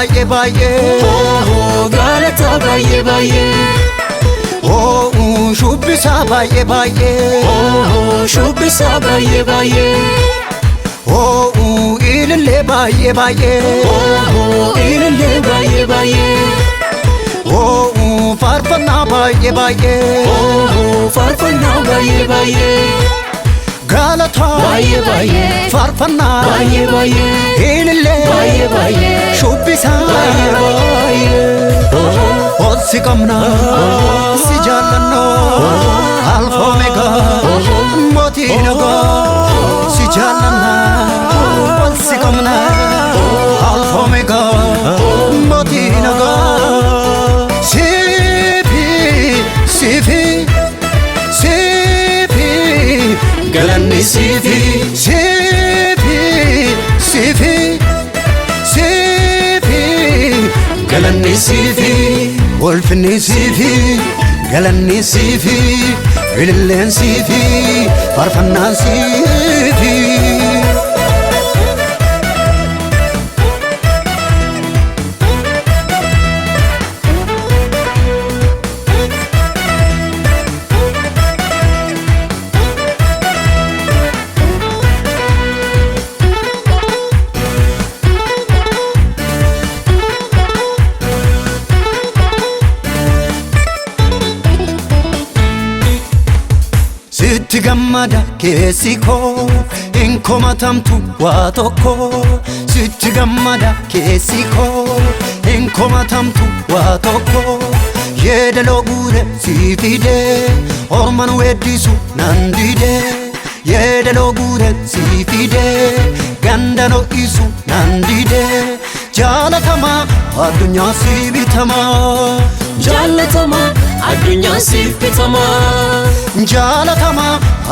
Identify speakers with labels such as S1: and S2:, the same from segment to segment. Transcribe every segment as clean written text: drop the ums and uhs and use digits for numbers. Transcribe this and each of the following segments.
S1: baay'ee baay'ee
S2: galata baay'ee baay'ee
S1: shubbisa baay'ee baay'ee
S2: shubbisa baay'ee baay'ee
S1: ilillee baay'ee baay'ee
S2: ilillee baay'ee baay'ee
S1: faarfannaa baay'ee baay'ee
S2: faarfannaa baay'ee baay'ee
S1: galata
S2: baay'ee baay'ee
S1: faarfannaa
S2: baay'ee baay'ee
S1: ilillee
S2: baay'ee baay'ee
S1: shubbisa
S2: baay'ee baay'ee
S1: si qabna si jaallanno alfa omega mootii nagaa si jaallanna si qabna alfa omega mootii nagaa sifi galanni sifi galanni sifi wolfinni sifi galanni sifi ililleen sifi faarfannaan sifi sitti gammada keessi koo hin komatamtu waa tokko sitti gammada keessi koo hin komatamtu waa tokko yeedaloo guure si fide orman weeddisu nan dide yeedaloo guure si fide gandan ho'isu nan dide jaalatama addunyaa si bitama
S2: jaalatama addunyaa si bitama
S1: jaalatama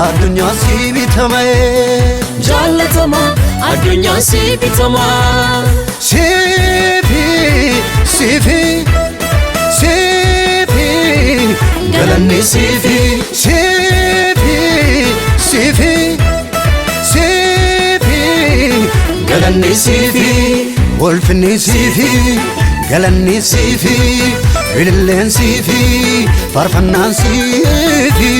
S1: addunyaa si bitama
S2: jaalatama addunyaa si bitama
S1: sifi galanni sifi galanni sifi wolfinni sifi galanni sifi ililleen sifi faarfannaan sifi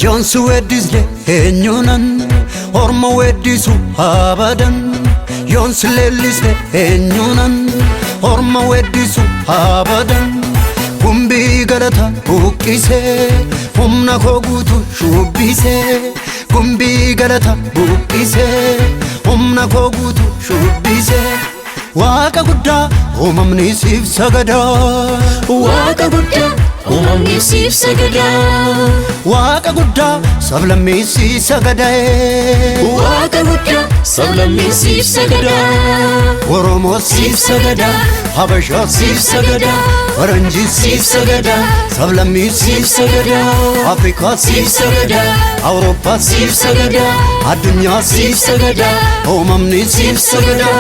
S1: yoonsi weeddisle eenyunan orma weeddisu abadan yoonsi leellisle eenyunan orma weeddisu abadan gumbii galata buqqise humna koo guutu shubbise gumbii galata buqqise humna koo guutu shubbise waaqa guddaa uumamni siif sagada
S2: waaqa guddaa uumamni siif sagada
S1: waaqa guddaa sablammii siif sagada
S2: waaqa guddaa sablammii siif sagada
S1: oromoo siif sagada habashaa siif sagada faranjii siif sagada sablammii siif sagada afrikaa siif sagada awurooppaa siif sagada addunyaa siif sagada uumamni siif sagada